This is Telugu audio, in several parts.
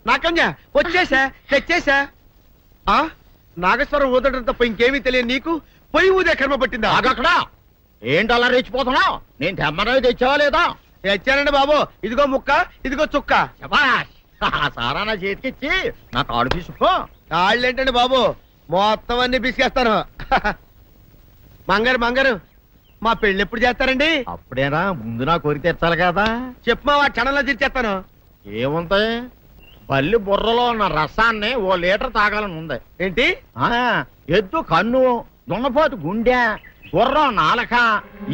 నాకన్యా వచ్చేసా తెచ్చేసా. నాగేశ్వరం ఊదటం తప్ప ఇంకేమీ తెలియదు నీకు. పొయ్యి ఊదే కర్మ పట్టిందా? అక్కడ ఏంటి అలా రెచ్చిపోతున్నావు? నేను తెమ్మనవి తెచ్చావా లేదా? తెచ్చానండి బాబు. ఇదిగో ముక్క, ఇదిగో చుక్క. సారా నా చేతికిచ్చి నా కాడు తీసుకో. కాళ్ళేంటండి బాబు, మొత్తం అన్ని బిసికేస్తాను. మంగారు మా పెళ్ళి ఎప్పుడు చేస్తారండి? అప్పుడేనా, ముందు నా కోరిక తెచ్చాలి కదా. చెప్పు మా క్షణంలో తీర్చేస్తాను. ఏముంటాయి, బల్లి బుర్రలో ఉన్న రసాన్ని 1 లీటర్ తాగాలని ఉంది. ఏంటి? ఎద్దు కన్ను, దున్నపోతు గుండె, గుర్రం నాలక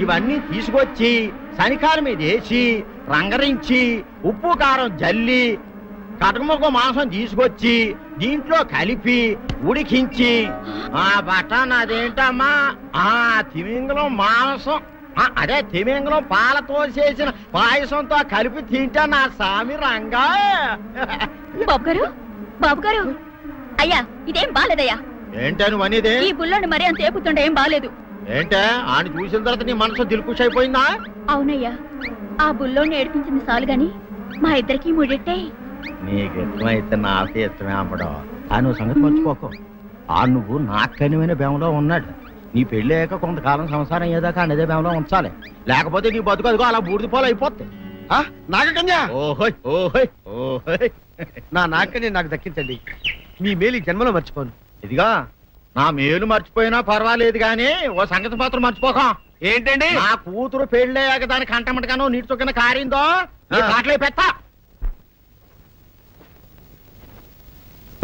ఇవన్నీ తీసుకొచ్చి శనికాల మీద వేసి రంగరించి ఉప్పు కారం జల్లి కటకముక్క మాంసం తీసుకొచ్చి దీంట్లో కలిపి ఉడికించి బటన్ అదేంటమ్మా తిమింగలం మాంసం, అదే తిమింగలం పాలతో చేసిన పాయసంతో కలిపి తింటా నా సామి రంగా. బాబు గారు అయ్యా, ఇదేం బాలేదయ్యా. ఏంటా నువ్వు అనేది? ఈ బుల్లోని మరీ అంత ఏపుతుండే ఏం బాలేదు. ఏంటే ఆయన చూసిన తర్వాత నీ మనసు దిల్కుష్ అయిపోయిందా? అవునయ్యా, ఆ బుల్లోని ఏడిపించింది చాలు గాని మా ఇద్దరికి ముడిట్టే. నీకు ఇష్టమైతే నాకే ఇష్టమే అమ్మడం. ఆ నువ్వు సంగతి మర్చిపోకు. ఆ నువ్వు నాకు కనివైన బేమలో ఉన్నాడు. నీ పెళ్లి అయ్యాక కొంతకాలం సంసారం ఏదాకా అనేదే బేమలో ఉంచాలి, లేకపోతే నీ బతుకు అదిగో అలా బూడిద పోలు అయిపోతుంది. నాగకన్యా, ఓహోయ్ ఓహోయ్ ఓహోయ్, నా నాగకన్య నాకు దక్కించండి. మీ మేలు జన్మలో మర్చిపోను. ఇదిగా నా మేలు మర్చిపోయినా పర్వాలేదు గాని ఓ సంగతి మాత్రం మర్చిపోక. ఏంటండి? నా కూతురు పెళ్ళయ్యాక దానికి కంటమటగానో నీటి చొక్కన కారిందో కాట్లే పెట్టా.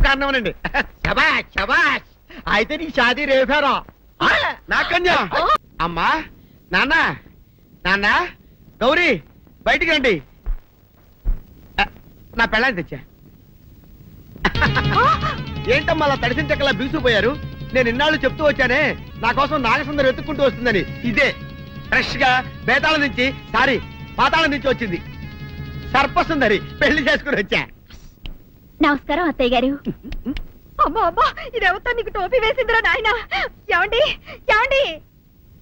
కారణమనండి. శబాష్ శబాష్, అయితే నీ షాదీ రేపారా? నాకన్యా. అమ్మా, నాన్న గౌరీ బయటికి రండి. నా పెళ్ళాన్ని తెచ్చా. ఏంటమ్మా అలా తడిసిన చెక్కలా బిగుసిపోయారు? నేను ఇన్నాళ్ళు చెప్తూ వచ్చానే నా కోసం నాగసుందరం వెతుక్కుంటూ వస్తుందని. ఇదే ఫ్రెష్ గా బేతాళం నుంచి పాతాళం నుంచి వచ్చింది సర్పసుందరి. పెళ్లి చేసుకుని వచ్చా. నమస్కారం అత్తయ్య గారు. అమ్మా అమ్మా, ఇదేవతా నీకు టోపీ వేసిందిరా నాయన. ఏమండి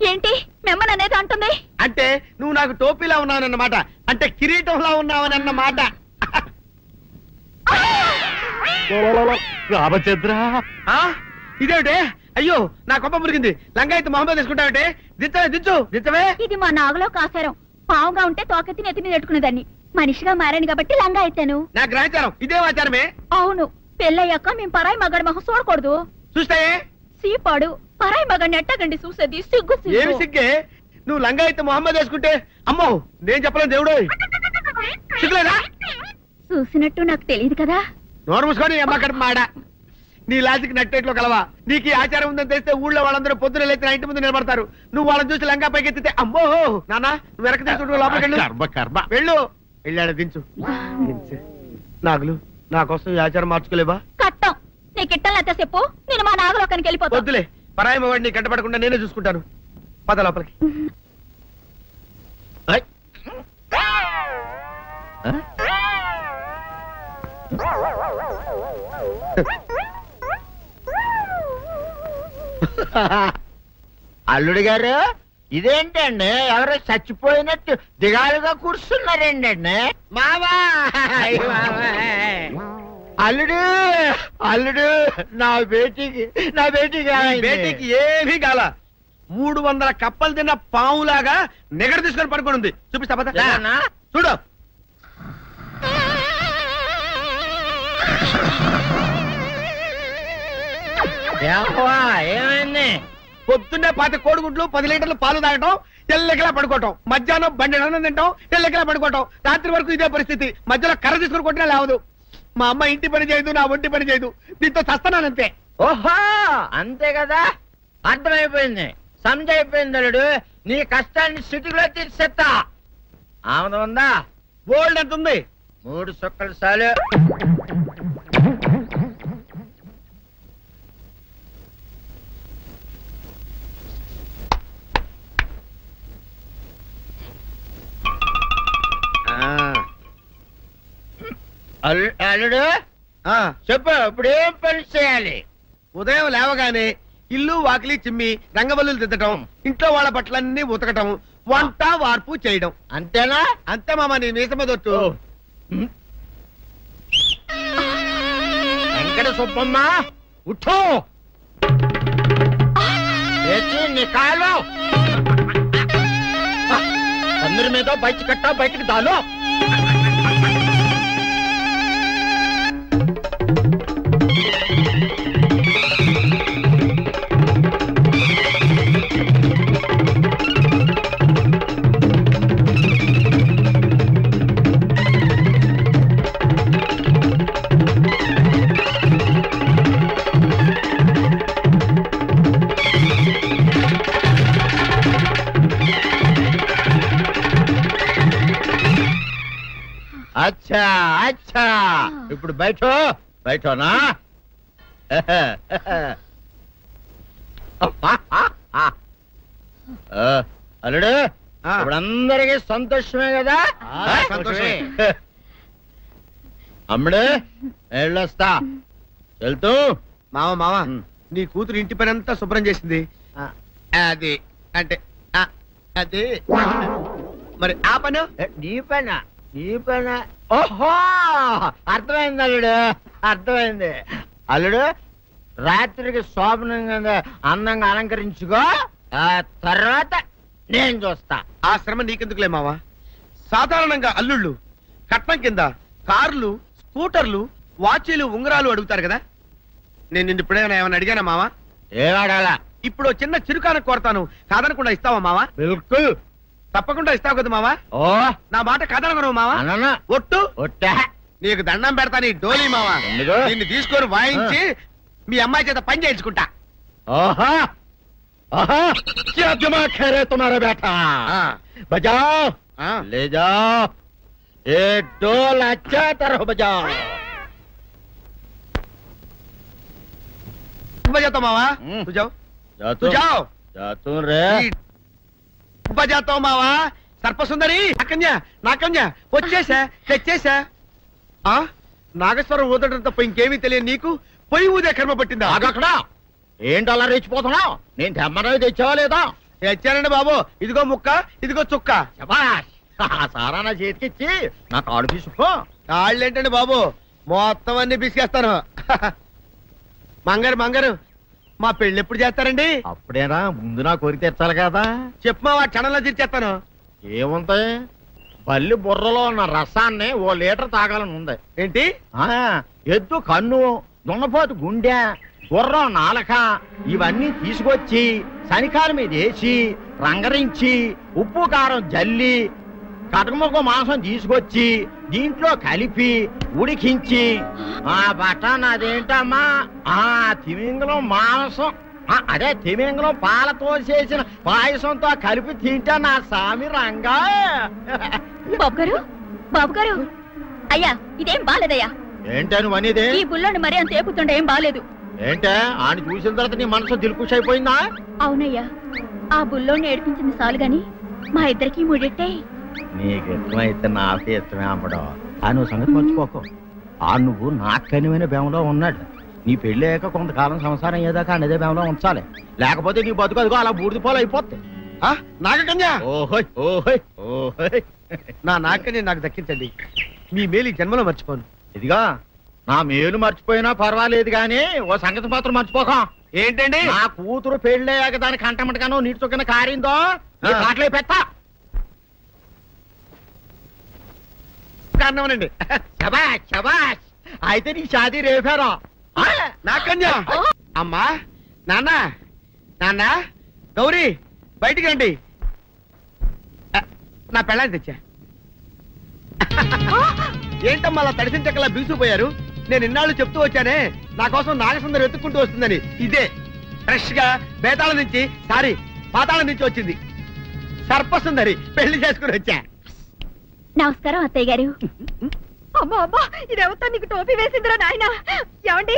ఏంటి మిమ్మల్ని అనేది అంటుంది? అంటే నువ్వు నాకు టోపీలా ఉన్నావనన్నమాట, అంటే కిరీటంలా ఉన్నావనన్నమాట. రామచంద్ర, ఇదేమిటే? అయ్యో నా కొప్ప మురిగింది. లంగా అయితే మొహమ్మద్ తీసుకుంటావంటే? దించవే. ఇది మా నాగులో కాసారం. పావుగా ఉంటే తోకెత్తి నెత్తి మీద పెట్టుకునేదాన్ని. మనిషిగా మారాను కాబట్టి లంగా ఎత్తాను. నా గ్రహచారం ఇదే ఆచారమే. అవును, పెళ్ళయ్యాక మేము పరాయి మగాడి మొహం చూడకూడదు. చూస్తాయే సీపాడు పరాయి మగాడిని ఎట్టగండి చూసేది. సిగ్గు ఏమి సిగ్గే? నువ్వు లంగా అయితే మొహమ్మద్ వేసుకుంటే అమ్మో నేను చెప్పలేను దేవుడు. సిగ్గులేదా? చూసినట్టు నాకు తెలియదు కదా. నోరు మూసుకొని అమ్మ కడుపు మాడ. నీ లాజిక్ నట్టేట్లో కలవా? నీకు ఈ ఆచారం ఉందని తెలిస్తే ఊళ్ళో వాళ్ళందరూ పొద్దున లేచి నా ఇంటి ముందు నిలబడతారు. నువ్వు వాళ్ళని చూసి లంగా పైకి ఎత్తితే అమ్మో నాన్న నువ్వు వెనక తీసుకుంటూ లోపలికి వెళ్ళు. వెళ్ళాడు దించు. నాగులు నా కోసం ఈ ఆచారం మార్చుకోలేవా? కట్టం నీకు ఇట్టలేత చెప్పు. నేను మా నాగలోకానికి వెళ్ళిపోతా. వద్దులే, పరాయి మగవాడిని కంటపడకుండా నేనే చూసుకుంటాను. పద లోపలికి. అల్లుడు గారు, ఇదేంటండి ఎవరో చచ్చిపోయినట్టు దిగాలుగా కూర్చున్నారేంటండి? మావా అల్లుడు నా బేటీకి ఏమీ కాల. 300 కప్పలు తిన్న పావులాగా నిగడ తీసుకొని పడుకొని ఉంది. చూపిస్తా పద. చూడు. ఏమైంది? పొద్దున్నే 10 కోడిగుడ్లు 10 లీటర్లు పాలు తాగటం, తెల్లకిలా పడుకోవటం. మధ్యాహ్నం బండి తింటాం, తెల్లకిలా పడుకోవటం. రాత్రి వరకు ఇదే పరిస్థితి. మధ్యలో కర్ర తీసుకుని కొట్టినా లేవదు. మా అమ్మ ఇంటి పని చేయదు, నా ఒంటి పని చేయదు. దీంతో చస్తున్నానంతే. ఓహో అంతే కదా, అర్థమైపోయింది, సమజైపోయింది. అల్లుడు నీ కష్టాన్ని సిటీలో తీర్చేస్తా. ఆమె ఉందా? గోల్డ్ ఎంత ఉంది? 3 సుక్కలు చాలు. అల్లుడు చెప్పు, ఇప్పుడు ఏం పని చేయాలి? ఉదయం లేవగానే ఇల్లు వాకిలి చిమ్మి రంగవల్లులు దిద్దటం, ఇంట్లో వాళ్ళ బట్టలన్నీ ఉతకటం, వంట వార్పు చేయడం. అంతేనా? అంతే మామ, నీ మీసమదొట్టు. వెంకట సుబ్బమ్మ ఉఠో నికాలో అందరి మీద బయట కట్టా బయటికి దాలో అచ్చా అచ్చా ఇప్పుడు బయటనా అల్లుడు ఇప్పుడు అందరికి సంతోషమే కదా సంతోషమే. అమ్ముడు వెళ్ళొస్తా వెళ్తూ మావ నీ కూతురు ఇంటి పని అంతా శుభ్రం చేసింది అది అంటే అది మరి ఆ పను నీ పైన ఓహో అర్థమైంది అల్లుడు అర్థమైంది అల్లుడు రాత్రికి శోభనంగా అందంగా అలంకరించుకో ఆ తర్వాత నేను చూస్తా ఆ శ్రమ నీకెందుకులే మావా సాధారణంగా అల్లుళ్ళు కట్నం కింద కార్లు స్కూటర్లు వాచీలు ఉంగరాలు అడుగుతారు కదా నేను నిన్ను ఇప్పుడేమైనా ఏమైనా అడిగానా మావా ఏవాడాలా ఇప్పుడు చిన్న చిరుకాన కోరతాను కాదనకుండా ఇస్తావా మావా బిల్కుల్ తప్పకుండా ఇస్తావు కదా మావా ఓ నా మాట కాదనగను మావా అన్న ఒట్టు ఒట్టా నీకు దండం పెడతా నీ డోలీ మావా ఎందుకు? దీన్ని తీసుకొని వాయించి మీ అమ్మాయి చేత పని చేయించుకుంటా ओहा ओहा क्या दिमाग है रे तुम्हारा बेटा बजाओ ले जाओ ये डोल अच्छा तरह बजाओ बजाता मावा तू जाओ तू जाओ जा तू रे బజాతో మావా సర్పసుందరి నాకన్యా వచ్చేసా తెచ్చేసా నాగేశ్వరం ఊదటం తప్ప ఇంకేమీ తెలియదు నీకు పొయ్యి ఊదే కర్మ పట్టిందా ఆగక్కడ ఏంటి అలా రెచ్చిపోతున్నావు నేను తెమ్మనవి తెచ్చావా లేదా తెచ్చానండి బాబు ఇదిగో ముక్క ఇదిగో చుక్క శభాష్ సారా నా చేతికిచ్చి నా కాడు తీసుకో కాళ్ళేంటండి బాబు మొత్తం అన్ని బిసికేస్తాను మంగారు మా పెళ్లి ఎప్పుడు చేస్తారండి అప్పుడేనా ముందు నా కోరిక తెచ్చాలి కదా చెప్పు మా క్షణంలో తీర్చేస్తాను ఏముంటాయి బల్లి బుర్రలో ఉన్న రసాన్ని ఓ లీటర్ తాగాలని ఉంది ఏంటి ఎద్దు కన్ను దున్నపోతు గుండె గుర్రం నాలక ఇవన్నీ తీసుకొచ్చి శనికాల మీద వేసి రంగరించి ఉప్పు కారం జల్లి కటకముక్క మాంసం తీసుకొచ్చి దీంట్లో కలిపి ఉడికించి ఆ బటన్ అదేంటమ్మా తిమింగలం మాంసం అదే తిమింగలం పాలతో చేసిన పాయసంతో కలిపి తింటా నా సామి రంగా బాబు గారు అయ్యా ఇదేం బాలేదయ్యా ఏంటని అనేది ఈ బుల్లోని మరీ అంత ఏపుతుండే ఏం బాలేదు ఏంటే ఆయన చూసిన తర్వాత నీ మనసు దిల్కుష్ అయిపోయిందా అవునయ్యా ఆ బుల్లోని ఏడిపించింది చాలు గాని మా ఇద్దరికి ముడిట్టే నీకు ఇష్టమైతే నాకే ఇష్టమే అమ్మడం ఆ నువ్వు సంగతి మర్చిపోకు ఆ నువ్వు నాకు కనివైన బేమలో ఉన్నాడు నీ పెళ్లి అయ్యాక కొంతకాలం సంసారం ఏదాకా అనేదే బేమలో ఉంచాలి లేకపోతే నీ బతుకు అదిగో అలా బూడిది పోలు అయిపోతాయి నాగకన్యా ఓహోయ్ ఓహోయ్ ఓహోయ్ నా నాగకన్య నాకు దక్కించండి మీ మేలు జన్మలో మర్చిపోను ఇదిగా నా మేలు మర్చిపోయినా పర్వాలేదు గాని ఓ సంగతి మాత్రం మర్చిపోక ఏంటండి నా కూతురు పెళ్ళయ్యాక దానికి కంటమటగానో నీటి చొక్కన కారిందో కాట్లే పెట్ట కారణమనండి శబాష్ శబాష్ అయితే నీ షాదీ రేపారా నాకన్యా అమ్మా నాన్న గౌరీ బయటికి రండి నా పెళ్ళాన్ని తెచ్చా ఏంటమ్మా అలా తడిసిన చెక్కలా బిగుసిపోయారు నేను ఇన్నాళ్ళు చెప్తూ వచ్చానే నా కోసం నాగసుందరి వెతుక్కుంటూ వస్తుందని ఇదే ఫ్రెష్ గా బేతాళం నుంచి పాతాళం నుంచి వచ్చింది సర్పసుందరి పెళ్లి చేసుకుని వచ్చా నమస్కారం అత్తయ్య గారు అమ్మా అమ్మా ఇదేవతా నీకు టోపీ వేసిందిరా నాయన ఏమండి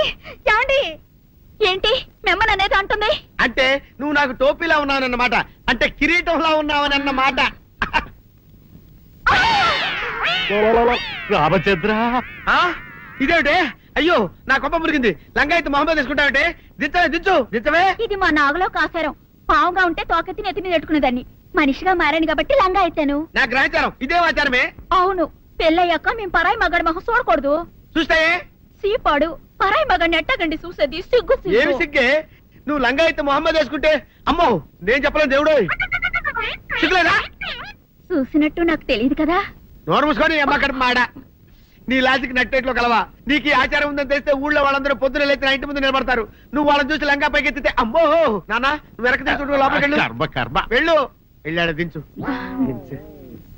ఏంటి మిమ్మల్ని అనేది అంటుంది అంటే నువ్వు నాకు టోపీలా ఉన్నావనన్నమాట అంటే కిరీటంలా ఉన్నావనన్నమాట రామచంద్ర ఇదేమిటే అయ్యో నా కొప్ప మురిగింది లంగా అయితే మొహమ్మద్ తీసుకుంటావంటే దించవే ఇది మా నాగులో కాసారం పావుగా ఉంటే తోకెత్తి నెత్తి మీద పెట్టుకునేదాన్ని మనిషిగా మారాను కాబట్టి లంగా అయితాను నా గ్రహచారం ఇదే ఆచారమే అవును పెళ్ళయ్యాక మేము పరాయి మగాడి మొహం చూడకూడదు చూస్తాయే సీపాడు పరాయి మగాన్ని ఎట్టగండి చూసేది సిగ్గు ఏమి సిగ్గే నువ్వు లంగా అయితే మొహమ్మద్ వేసుకుంటే అమ్మో నేను చెప్పలేను దేవుడు సిగ్గులేదా చూసినట్టు నాకు తెలియదు కదా నోరు మూసుకొని అమ్మ కడుపు మాడ నీ లాజిక్ నట్టేట్లో కలవా నీకు ఈ ఆచారం ఉందని తెలిస్తే ఊళ్ళో వాళ్ళందరూ పొద్దున లేచి నా ఇంటి ముందు నిలబడతారు నువ్వు వాళ్ళని చూసి లంగా పైకి ఎత్తితే అమ్మో నాన్న నువ్వు వెనక తీసుకుంటూ లోపలికి వెళ్ళు వెళ్ళు వెళ్ళాడు దించు దించు.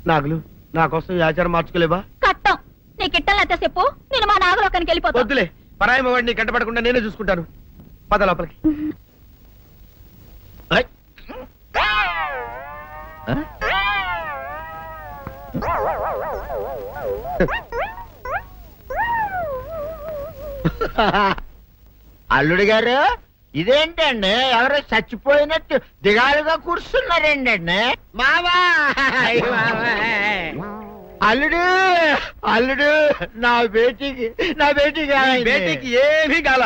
నాగులు నా కోసం ఈ ఆచారం మార్చుకోలేవా కట్టం నీకు ఇట్టలేతే చెప్పు నేను మా నాగలోకానికి వెళ్ళిపోతా వద్దులే పరాయి వాడిని కంటపడకుండా నేనే చూసుకుంటాను పద లోపలికి ఏయ్. ఆ? అల్లుడు గారు ఇదేంటండి ఎవరో చచ్చిపోయినట్టు దిగాలుగా కూర్చున్నారేంటండి మావా అల్లుడు అల్లుడు నా బేటీకి బేటీకి ఏమీ కాల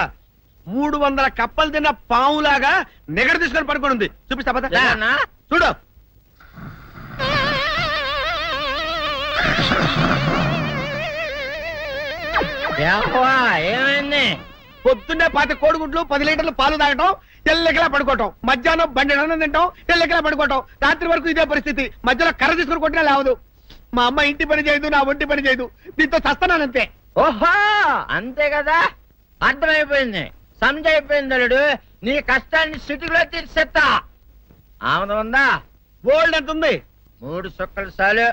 300 కప్పలు తిన్న పావులాగా నెగడ తీసుకొని పడుకొని ఉంది చూపిస్తా పద ఏమన్నా? చూడు ఏమైంది పొద్దున్నే 10 కోడిగుడ్లు 10 లీటర్లు పాలు తాగటం ఎల్లెకలా పడుకోవటం మధ్యాహ్నం బండి అన్నం తింటాం ఎల్లెకలా పడుకోవటం రాత్రి వరకు ఇదే పరిస్థితి మధ్యలో కర్ర తీసుకుని కొట్టినా లేవదు మా అమ్మ ఇంటి పని చేయదు నా ఒంటి పని చేయదు దీంతో చస్తానంతే ఓహో అంతే కదా అర్థమైపోయింది అయిపోయింది అల్లుడు నీ కష్టాన్ని సిటీలో తీర్చేస్తా ఆమె ఉందా గోల్డ్ ఎంత ఉంది 3 సుక్కలు చాలు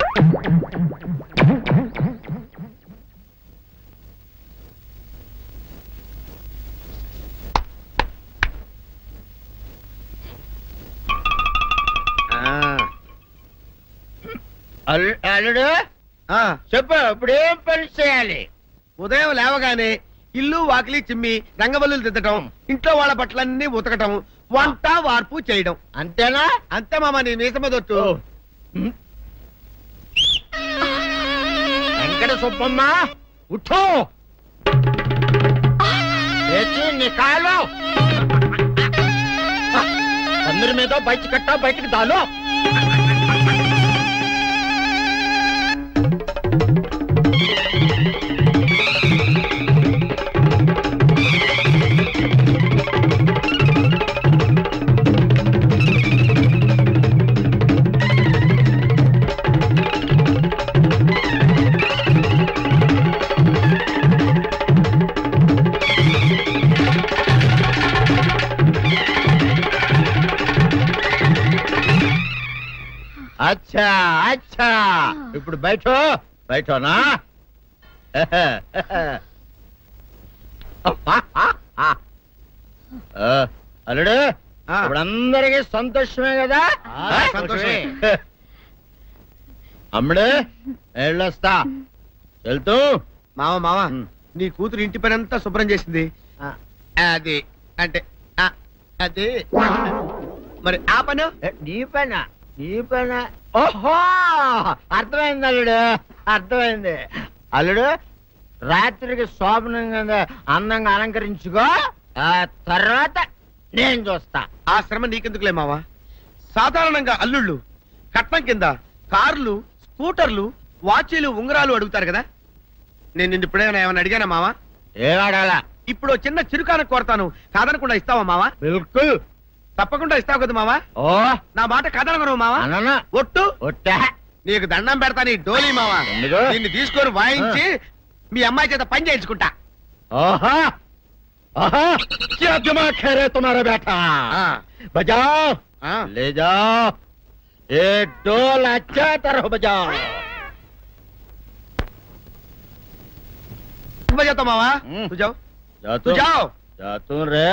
అల్లుడు ఆ, చెప్పు ఇప్పుడు ఏం పని చేయాలి ఉదయం లేవగానే ఇల్లు వాకిలి చిమ్మి రంగవల్లులు దిద్దటం ఇంట్లో వాళ్ళ బట్టలన్నీ ఉతకటం వంట వార్పు చేయడం అంతేనా అంతే మామ నీ మీసమదొట్టు వెంకట సుబ్బమ్మ ఉఠో లేచి నీ కాలు అందరి మీద బయట కట్ట బయటికి దాలో అచ్చా అచ్చా ఇప్పుడు బయటనా అల్లుడు ఆ. ఇప్పుడు అందరికి సంతోషమే కదా ఆ, సంతోషమే. అమ్ముడు వెళ్ళొస్తా వెళ్తూ మామ మామ ఉమ్. నీ కూతురు ఇంటి పని అంతా శుభ్రం చేసింది అది అంటే అది మరి ఆ పను నీ పైన ఓహో అర్థమైంది అల్లుడు అర్థమైంది అల్లుడు రాత్రికి శోభనంగా అందంగా అలంకరించుకో ఆ తర్వాత నేను చూస్తా ఆ శ్రమ నీకెందుకులే మావా సాధారణంగా అల్లుళ్ళు కట్నం కింద కార్లు స్కూటర్లు వాచీలు ఉంగరాలు అడుగుతారు కదా నేను నిన్ను ఇప్పుడేమైనా ఏమైనా అడిగానా మావా ఏవాడాలా ఇప్పుడు ఓ చిన్న చిరుకాన కోరతాను కాదనకుండా ఇస్తావా మావా బిల్కుల్ తప్పకుండా ఇస్తావు కదా మావా ఓ నా మాట కాదనగను మావా అననా ఒట్టు ఒట్టా నీకు దండం పెడతా నీ డోలీ మావా ఎందుకు? దీన్ని తీసుకొని వాయించి మీ అమ్మాయి చేత పని చేయించుకుంటా ओहा आहा क्या दिमाग है रे तुम्हारा बेटा बजाओ ले जाओ ये डोल अच्छा तरह बजाओ बजाता मावा तू जाओ जा तू जाओ जा तू रे